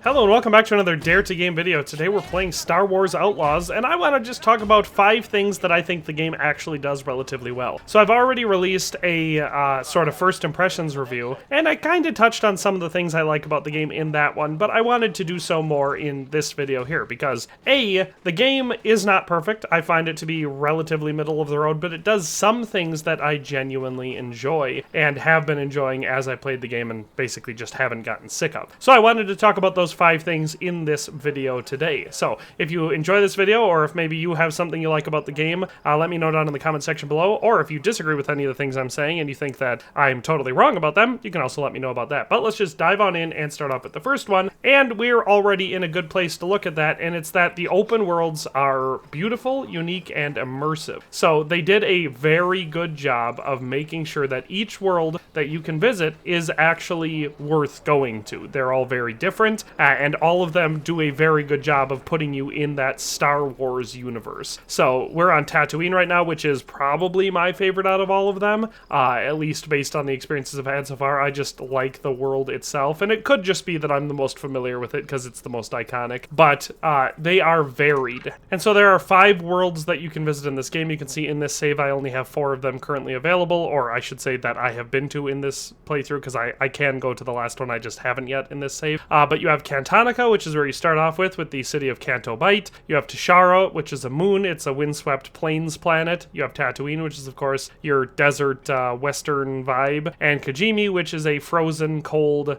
Hello and welcome back to another Dare to Game video. Today we're playing Star Wars Outlaws, and I want to just talk about 5 things that I think the game actually does relatively well. So I've already released a sort of first impressions review, and I kind of touched on some of the things I like about the game in that one, but I wanted to do so more in this video here, because A, the game is not perfect. I find it to be relatively middle of the road, but it does some things that I genuinely enjoy, and have been enjoying as I played the game and basically just haven't gotten sick of. So I wanted to talk about those 5 things in this video today. So if you enjoy this video, or if maybe you have something you like about the game, let me know down in the comment section below, or if you disagree with any of the things I'm saying and you think that I'm totally wrong about them, you can also let me know about that. But let's just dive on in and start off with the first one, and we're already in a good place to look at that, and it's that the open worlds are beautiful, unique, and immersive. So they did a very good job of making sure that each world that you can visit is actually worth going to. They're all very different, and all of them do a very good job of putting you in that Star Wars universe. So we're on Tatooine right now, which is probably my favorite out of all of them, at least based on the experiences I've had so far. I just like the world itself, and it could just be that I'm the most familiar with it because it's the most iconic, but they are varied. And so there are 5 worlds that you can visit in this game. You can see in this save I only have 4 of them currently available, or I should say that I have been to in this playthrough, because I can go to the last one, I just haven't yet in this save. But you have Cantonica, which is where you start off with the city of Canto Bight. You have Tashara, which is a moon. It's a windswept plains planet. You have Tatooine, which is, of course, your desert western vibe. And Kijimi, which is a frozen, cold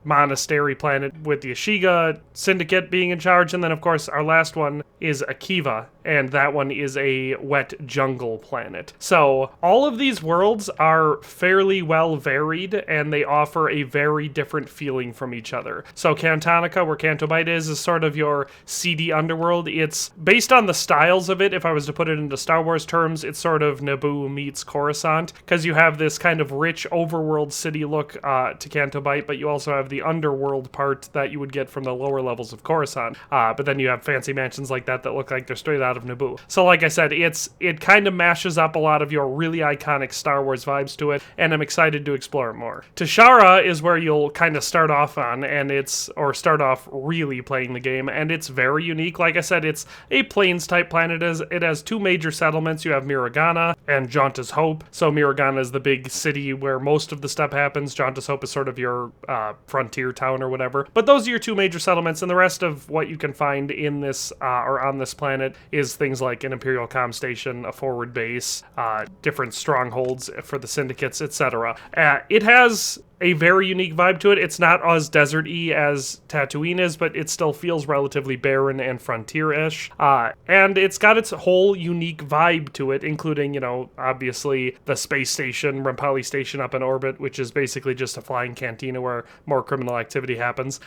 monastery planet with the Ashiga Syndicate being in charge. And then, of course, our last one is Akiva, and that one is a wet jungle planet. So all of these worlds are fairly well varied, and they offer a very different feeling from each other. So Cantonica, where Canto Bight is sort of your seedy underworld. It's based on the styles of it. If I was to put it into Star Wars terms, it's sort of Naboo meets Coruscant, because you have this kind of rich overworld city look to Canto Bight, but you also have the underworld part that you would get from the lower levels of Coruscant. But then you have fancy mansions like that look like they're straight out of Naboo. So like I said, it kind of mashes up a lot of your really iconic Star Wars vibes to it, and I'm excited to explore it more. Tashara is where you'll kind of start off on, and start off really playing the game, and it's very unique. Like I said, it's a plains type planet. It has 2 major settlements. You have Miragana and Jaunta's Hope. So Miragana is the big city where most of the stuff happens. Jaunta's Hope is sort of your frontier town or whatever. But those are your 2 major settlements, and the rest of what you can find in this or on this planet is things like an Imperial comm station, a forward base, different strongholds for the syndicates, etc. It has a very unique vibe to it. It's not as desert-y as Tatooine is, but it still feels relatively barren and frontier-ish. And it's got its whole unique vibe to it, including, obviously the space station, Rampali Station up in orbit, which is basically just a flying cantina where more criminal activity happens.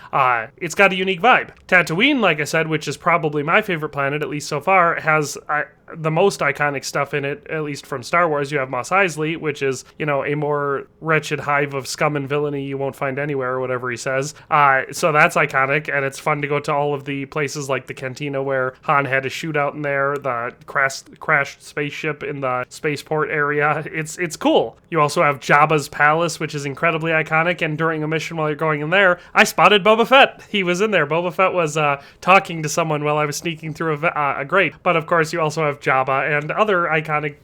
It's got a unique vibe. Tatooine, like I said, which is probably my favorite planet, at least so far, has the most iconic stuff in it, at least from Star Wars. You have Mos Eisley, which is, a more wretched hive of scum and villainy you won't find anywhere, or whatever he says. So that's iconic, and it's fun to go to all of the places like the cantina where Han had a shootout in there, the crashed spaceship in the spaceport area. It's cool. You also have Jabba's palace, which is incredibly iconic, and during a mission while you're going in there, I spotted Boba Fett. He was in there. Boba Fett was talking to someone while I was sneaking through a grate. But of course, you also have Jabba and other iconic,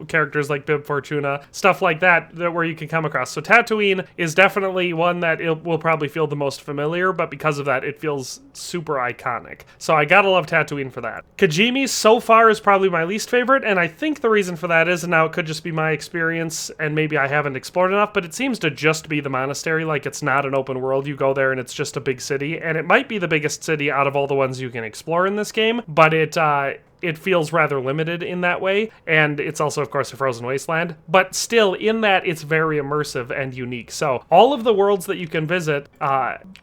characters like Bib Fortuna, stuff like that where you can come across. So Tatooine is definitely one that it will probably feel the most familiar, but because of that, it feels super iconic. So I gotta love Tatooine for that. Kijimi so far is probably my least favorite, and I think the reason for that is, and now it could just be my experience, and maybe I haven't explored enough, but it seems to just be the monastery. Like, it's not an open world. You go there and it's just a big city, and it might be the biggest city out of all the ones you can explore in this game, but it feels rather limited in that way, and it's also, of course, a frozen wasteland, but still, in that, it's very immersive and unique. So all of the worlds that you can visit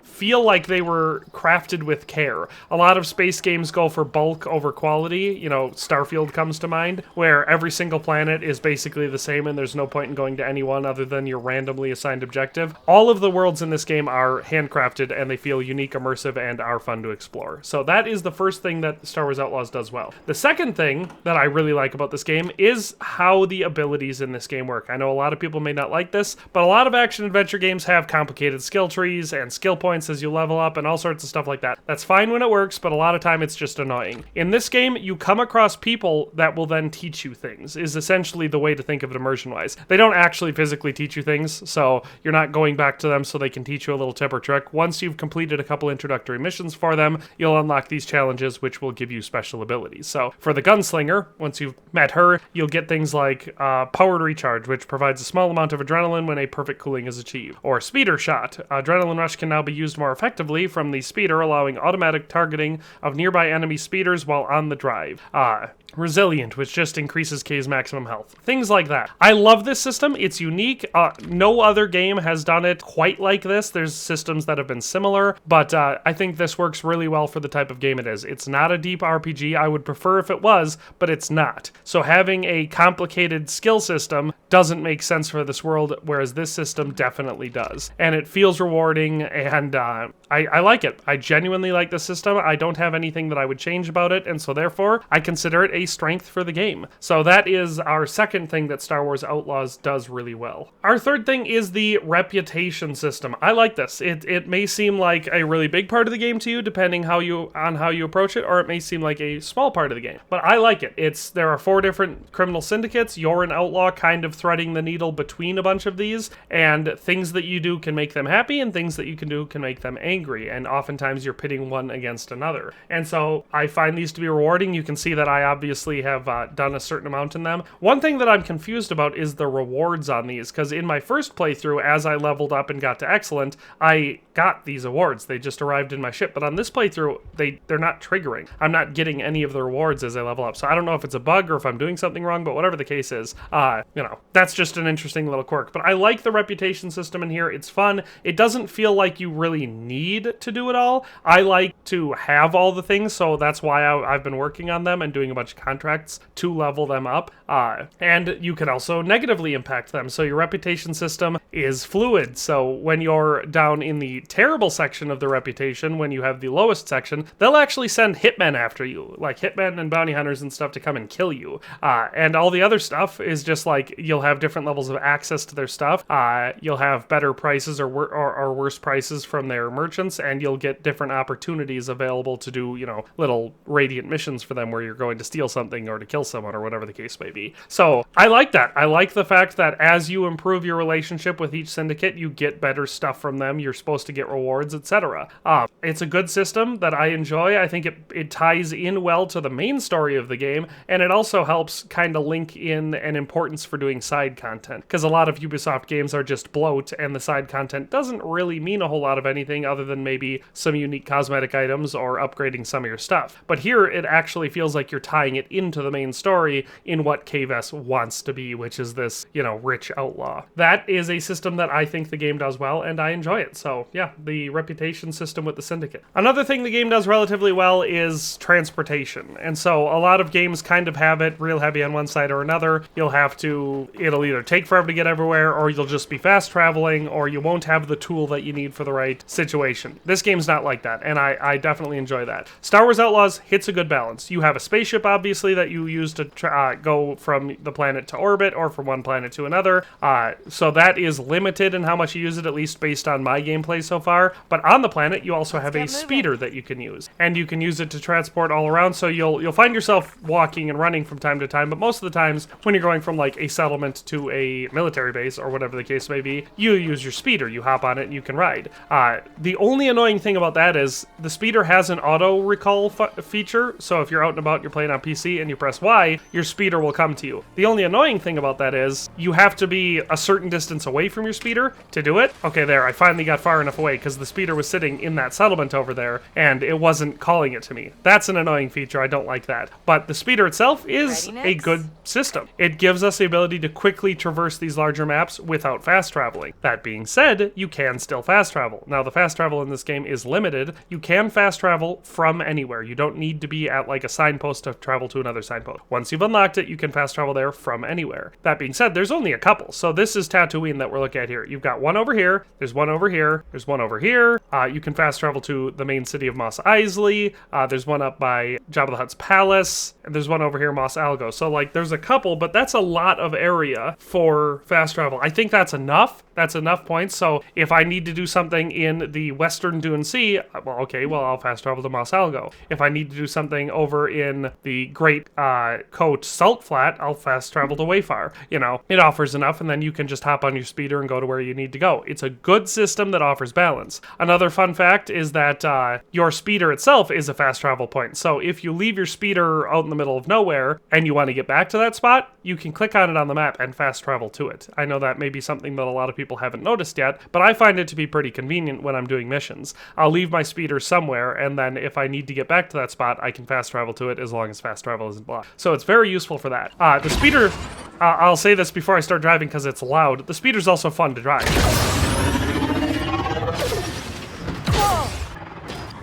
feel like they were crafted with care. A lot of space games go for bulk over quality. Starfield comes to mind, where every single planet is basically the same, and there's no point in going to any one other than your randomly assigned objective. All of the worlds in this game are handcrafted, and they feel unique, immersive, and are fun to explore. So that is the first thing that Star Wars Outlaws does well. The second thing that I really like about this game is how the abilities in this game work. I know a lot of people may not like this, but a lot of action-adventure games have complicated skill trees and skill points as you level up and all sorts of stuff like that. That's fine when it works, but a lot of time it's just annoying. In this game, you come across people that will then teach you things, is essentially the way to think of it immersion-wise. They don't actually physically teach you things, so you're not going back to them so they can teach you a little tip or trick. Once you've completed a couple introductory missions for them, you'll unlock these challenges, which will give you special abilities. So for the gunslinger, once you've met her, you'll get things like powered recharge, which provides a small amount of adrenaline when a perfect cooling is achieved. Or speeder shot. Adrenaline rush can now be used more effectively from the speeder, allowing automatic targeting of nearby enemy speeders while on the drive. Resilient, which just increases K's maximum health. Things like that. I love this system. It's unique. No other game has done it quite like this. There's systems that have been similar, but I think this works really well for the type of game it is. It's not a deep RPG. I would prefer if it was, but it's not. So having a complicated skill system doesn't make sense for this world, whereas this system definitely does. And it feels rewarding, and I like it. I genuinely like the system. I don't have anything that I would change about it, and so therefore I consider it a strength for the game. So that is our second thing that Star Wars Outlaws does really well. Our third thing is the reputation system. I like this. It may seem like a really big part of the game to you, depending on how you approach it, or it may seem like a small part of the game. But I like it. There are 4 different criminal syndicates. You're an outlaw kind of threading the needle between a bunch of these, and things that you do can make them happy, and things that you can do can make them angry, and oftentimes you're pitting one against another. And so I find these to be rewarding. You can see that I obviously have done a certain amount in them. One thing that I'm confused about is the rewards on these, because in my first playthrough, as I leveled up and got to excellent, I got these awards. They just arrived in my ship. But on this playthrough, they're not triggering. I'm not getting any of the rewards as I level up. So I don't know if it's a bug or if I'm doing something wrong, but whatever the case is, that's just an interesting little quirk. But I like the reputation system in here. It's fun. It doesn't feel like you really need to do it all. I like to have all the things, so that's why I've been working on them and doing a bunch of contracts to level them up. And you can also negatively impact them. So your reputation system is fluid. So when you're down in the terrible section of the reputation, when you have the lowest section, they'll actually send hitmen after you, like hitmen and bounty hunters and stuff, to come and kill you. And all the other stuff is just like you'll have different levels of access to their stuff. You'll have better prices or worse prices from their merchants, and you'll get different opportunities available to do, little radiant missions for them where you're going to steal something or to kill someone or whatever the case may be. So I like that. I like the fact that as you improve your relationship with each syndicate, you get better stuff from them. You're supposed to get rewards, etc. It's a good system that I enjoy. I think it ties in well to the main story of the game, and it also helps kind of link in an importance for doing side content, because a lot of Ubisoft games are just bloat, and the side content doesn't really mean a whole lot of anything other than maybe some unique cosmetic items or upgrading some of your stuff. But here it actually feels like you're tying it into the main story in what Kves wants to be, which is this, rich outlaw. That is a system that I think the game does well, and I enjoy it. So yeah, the reputation system with the syndicate. Another thing the game does relatively well is transportation. And so a lot of games kind of have it real heavy on one side or another. It'll either take forever to get everywhere, or you'll just be fast traveling, or you won't have the tool that you need for the right situation. This game's not like that, and I definitely enjoy that. Star Wars Outlaws hits a good balance. You have a spaceship, obviously, that you use to go from the planet to orbit, or from one planet to another. So that is limited in how much you use it, at least based on my gameplay so far. But on the planet, you also have a speeder that you can use, and you can use it to transport all around. So you'll find yourself walking and running from time to time, but most of the times when you're going from like a settlement to a military base or whatever the case may be, you use your speeder. You hop on it and you can ride. The only annoying thing about that is the speeder has an auto recall feature. So if you're out and about, you're playing on PC and you press Y, your speeder will come to you. The only annoying thing about that is you have to be a certain distance away from your speeder to do it. Okay, there, I finally got far enough away because the speeder was sitting in that settlement over there and it wasn't calling it to me. That's an annoying feature. I don't like that. But the speeder itself is a good system. It gives us the ability to quickly traverse these larger maps without fast traveling. That being said, you can still fast travel. Now, the fast travel in this game is limited. You can fast travel from anywhere. You don't need to be at like a signpost to travel to another signpost. Once you've unlocked it, you can fast travel there from anywhere. That being said, there's only a couple. So this is Tatooine that we're looking at here. You've got one over here, there's one over here, there's one over here. You can fast travel to the main city of Mos Eisley. There's one up by Jabba the Hutt's Palace, and there's one over here, Mos Algo. So, like, there's a couple, but that's a lot of area for fast travel. I think that's enough. That's enough points. So if I need to do something in the Western Dune Sea, well, okay, well, I'll fast travel to Mos Algo. If I need to do something over in the Great Coat Salt Flat, I'll fast travel to Wayfar. You know, it offers enough, and then you can just hop on your speeder and go to where you need to go. It's a good system that offers balance. Another fun fact is that your speeder itself is a fast travel point. So if you leave your speeder out in the middle of nowhere and you want to get back to that spot, you can click on it on the map and fast travel to it. I know that may be something that a lot of people haven't noticed yet, but I find it to be pretty convenient when I'm doing missions. I'll leave my speeder somewhere, and then if I need to get back to that spot, I can fast travel to it as long as fast travel isn't blocked. So it's very useful for that. The speeder, I'll say this before I start driving because it's loud, the speeder's also fun to drive.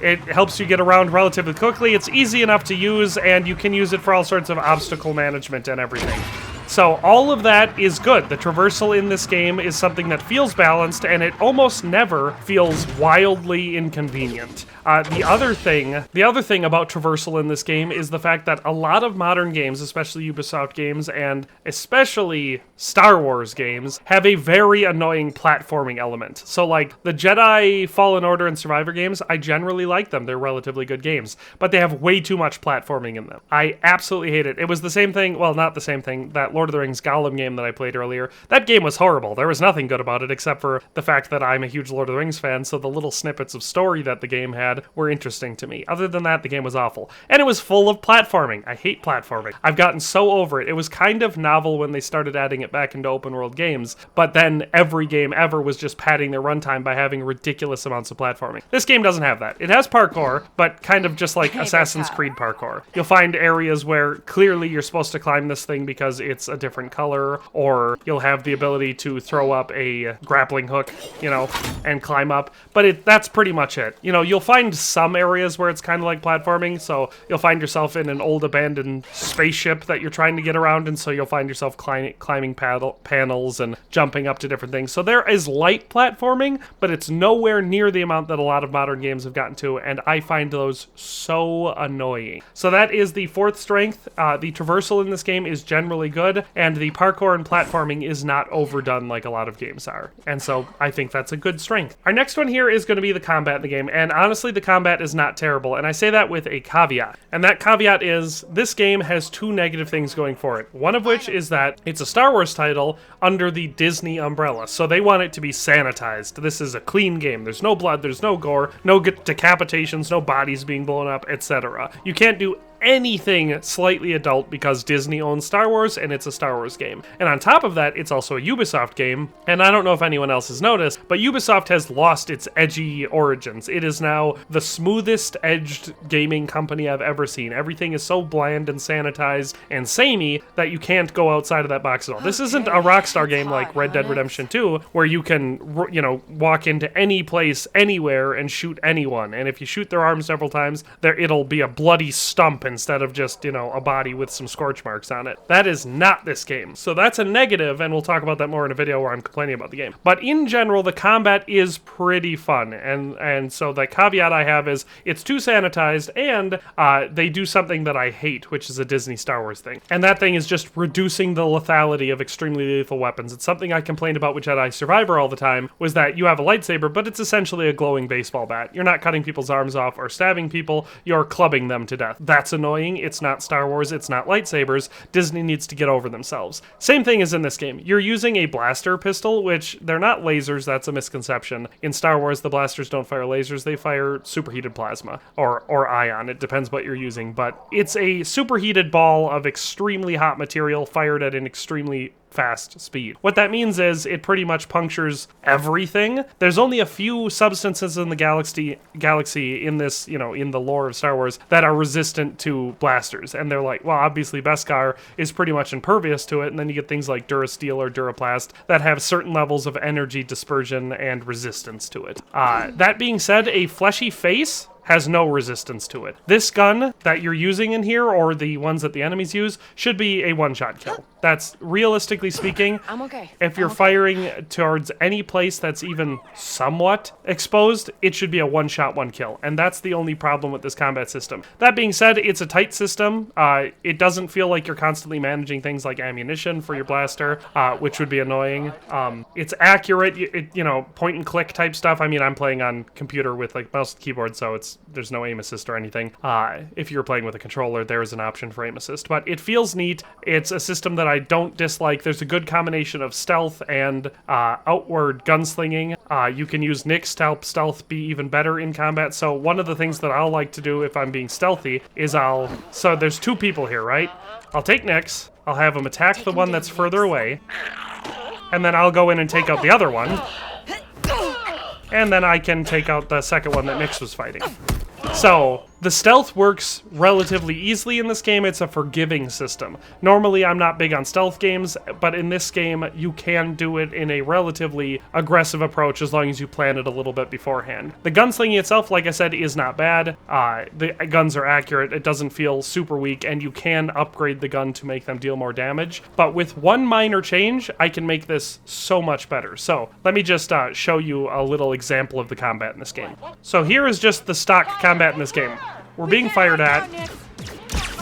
It helps you get around relatively quickly. It's easy enough to use, and you can use it for all sorts of obstacle management and everything. So all of that is good. The traversal in this game is something that feels balanced, and it almost never feels wildly inconvenient. The other thing about traversal in this game is the fact that a lot of modern games, especially Ubisoft games and especially Star Wars games, have a very annoying platforming element. So like the Jedi Fallen Order and Survivor games, I generally like them. They're relatively good games, but they have way too much platforming in them. I absolutely hate it. It was the same thing, well, not the same thing, that Lord of the Rings Gollum game that I played earlier. That game was horrible. There was nothing good about it except for the fact that I'm a huge Lord of the Rings fan, so the little snippets of story that the game had were interesting to me. Other than that, the game was awful. And it was full of platforming. I hate platforming. I've gotten so over it. It was kind of novel when they started adding it back into open world games, but then every game ever was just padding their runtime by having ridiculous amounts of platforming. This game doesn't have that. It has parkour, but kind of just like Assassin's Creed parkour. You'll find areas where clearly you're supposed to climb this thing because it's a different color, or you'll have the ability to throw up a grappling hook, you know, and climb up, but that's pretty much it. You know, you'll find some areas where it's kind of like platforming, so you'll find yourself in an old abandoned spaceship that you're trying to get around, and so you'll find yourself climbing panels and jumping up to different things. So there is light platforming, but it's nowhere near the amount that a lot of modern games have gotten to, and I find those so annoying. So that is the fourth strength. The traversal in this game is generally good, and the parkour and platforming is not overdone like a lot of games are. And so I think that's a good strength. Our next one here is going to be the combat in the game, and honestly, the combat is not terrible, and I say that with a caveat. And that caveat is this game has two negative things going for it. One of which is that it's a Star Wars title under the Disney umbrella, so they want it to be sanitized. This is a clean game. There's no blood, there's no gore, no decapitations, no bodies being blown up, etc. You can't do anything slightly adult because Disney owns Star Wars and it's a Star Wars game. And on top of that, it's also a Ubisoft game, and I don't know if anyone else has noticed, but Ubisoft has lost its edgy origins. It is now the smoothest edged gaming company I've ever seen. Everything is so bland and sanitized and samey that you can't go outside of that box at all. This isn't a Rockstar game like Red Dead Redemption 2 where you can, you know, walk into any place anywhere and shoot anyone, and if you shoot their arm several times, it'll be a bloody stump instead of just, you know, a body with some scorch marks on it. That is not this game. So that's a negative, and we'll talk about that more in a video where I'm complaining about the game. But in general, the combat is pretty fun, and so the caveat I have is it's too sanitized, and they do something that I hate, which is a Disney Star Wars thing. And that thing is just reducing the lethality of extremely lethal weapons. It's something I complained about with Jedi Survivor all the time, was that you have a lightsaber, but it's essentially a glowing baseball bat. You're not cutting people's arms off or stabbing people, you're clubbing them to death. That's annoying. It's not Star Wars, it's not lightsabers. Disney needs to get over themselves. Same thing as in this game. You're using a blaster pistol, which they're not lasers, that's a misconception. In Star Wars, the blasters don't fire lasers, they fire superheated plasma, or ion, it depends what you're using, but it's a superheated ball of extremely hot material fired at an extremely fast speed. What that means is it pretty much punctures everything. There's only a few substances in the galaxy in this, you know, in the lore of Star Wars that are resistant to blasters. And they're like, well, obviously Beskar is pretty much impervious to it, and then you get things like Durasteel or Duraplast that have certain levels of energy dispersion and resistance to it. That being said, a fleshy face has no resistance to it. This gun that you're using in here, or the ones that the enemies use, should be a one-shot kill. That's, realistically speaking, I'm okay. if you're firing towards any place that's even somewhat exposed, it should be a one-shot, one-kill. And that's the only problem with this combat system. That being said, it's a tight system. It doesn't feel like you're constantly managing things like ammunition for your blaster, which would be annoying. It's accurate, you know, point and click type stuff. I mean, I'm playing on computer with like mouse and keyboard, so there's no aim assist or anything. If you're playing with a controller, there is an option for aim assist, but it feels neat. It's a system that I don't dislike. There's a good combination of stealth and outward gunslinging. You can use Nyx to help stealth be even better in combat. So one of the things that I'll like to do if I'm being stealthy is so there's two people here, right? I'll take Nyx, I'll have him attack the one that's further away, and then I'll go in and take out the other one, and then I can take out the second one that Nyx was fighting. So, the stealth works relatively easily in this game. It's a forgiving system. Normally, I'm not big on stealth games, but in this game, you can do it in a relatively aggressive approach as long as you plan it a little bit beforehand. The gunslinging itself, like I said, is not bad. The guns are accurate. It doesn't feel super weak, and you can upgrade the gun to make them deal more damage. But with one minor change, I can make this so much better. So, let me just show you a little example of the combat in this game. So here is just the stock combat in this game. We're being fired at.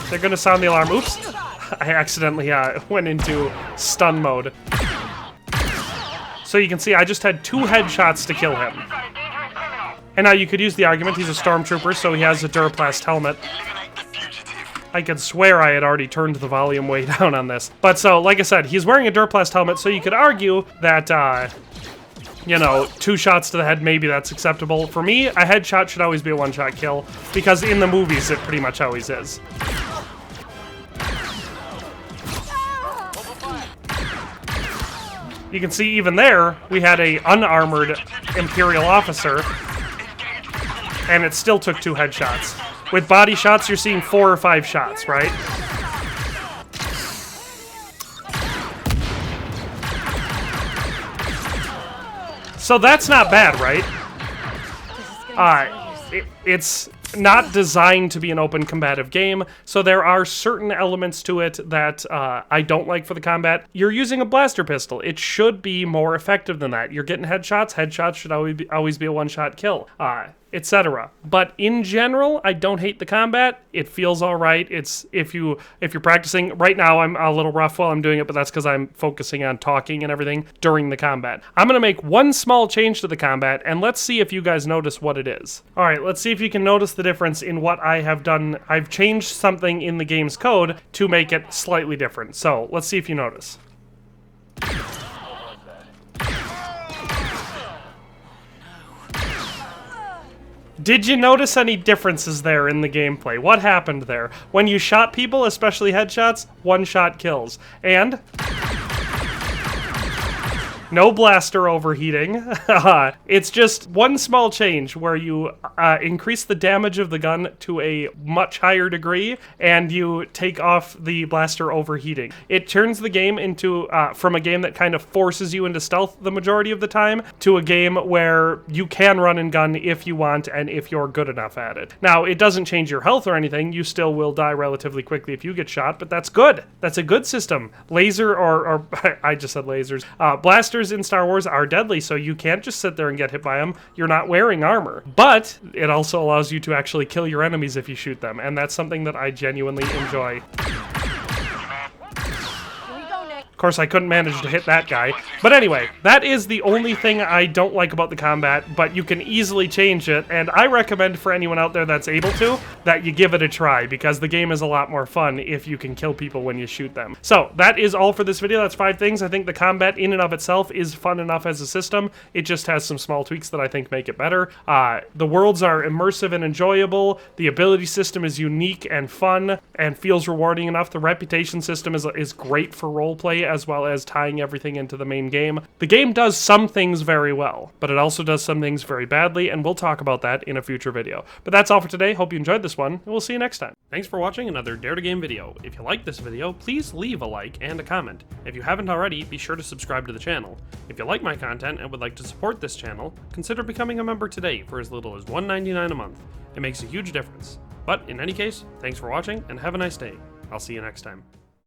They're gonna sound the alarm. Oops. I accidentally went into stun mode. So you can see I just had 2 headshots to kill him. And now you could use the argument he's a stormtrooper, so he has a Duraplast helmet. I could swear I had already turned the volume way down on this. But so, like I said, he's wearing a Duraplast helmet, so you could argue that you know, 2 shots to the head, maybe that's acceptable. For me, a headshot should always be a one-shot kill, because in the movies it pretty much always is. You can see even there, we had a unarmored Imperial officer, and it still took 2 headshots. With body shots, you're seeing 4 or 5 shots, right? So that's not bad, right? It's not designed to be an open combative game, so there are certain elements to it that I don't like for the combat. You're using a blaster pistol. It should be more effective than that. You're getting headshots. Headshots should always be a one-shot kill, etc. But in general, I don't hate the combat. It feels all right. It's if you're practicing. Right now, I'm a little rough while I'm doing it, but that's because I'm focusing on talking and everything during the combat. I'm gonna make one small change to the combat, and let's see if you guys notice what it is. All right, let's see if you can notice the difference in what I have done. I've changed something in the game's code to make it slightly different. So let's see if you notice. Did you notice any differences there in the gameplay? What happened there? When you shot people, especially headshots, one-shot kills. And no blaster overheating. It's just one small change where you increase the damage of the gun to a much higher degree, and you take off the blaster overheating. It turns the game into, from a game that kind of forces you into stealth the majority of the time, to a game where you can run and gun if you want and if you're good enough at it. Now, it doesn't change your health or anything. You still will die relatively quickly if you get shot, but that's good. That's a good system. Laser, or I just said lasers. Blasters in Star Wars are deadly, so you can't just sit there and get hit by them. You're not wearing armor. But it also allows you to actually kill your enemies if you shoot them, and that's something that I genuinely enjoy. Of course, I couldn't manage to hit that guy. But anyway, that is the only thing I don't like about the combat, but you can easily change it, and I recommend for anyone out there that's able to, that you give it a try, because the game is a lot more fun if you can kill people when you shoot them. So, that is all for this video. That's 5 things. I think the combat in and of itself is fun enough as a system. It just has some small tweaks that I think make it better. The worlds are immersive and enjoyable. The ability system is unique and fun, and feels rewarding enough. The reputation system is great for roleplay as well as tying everything into the main game. The game does some things very well, but it also does some things very badly, and we'll talk about that in a future video. But that's all for today. Hope you enjoyed this one, and we'll see you next time. Thanks for watching another Dare to Game video. If you like this video, please leave a like and a comment. If you haven't already, be sure to subscribe to the channel. If you like my content and would like to support this channel, consider becoming a member today for as little as $1.99 a month. It makes a huge difference. But in any case, thanks for watching and have a nice day. I'll see you next time.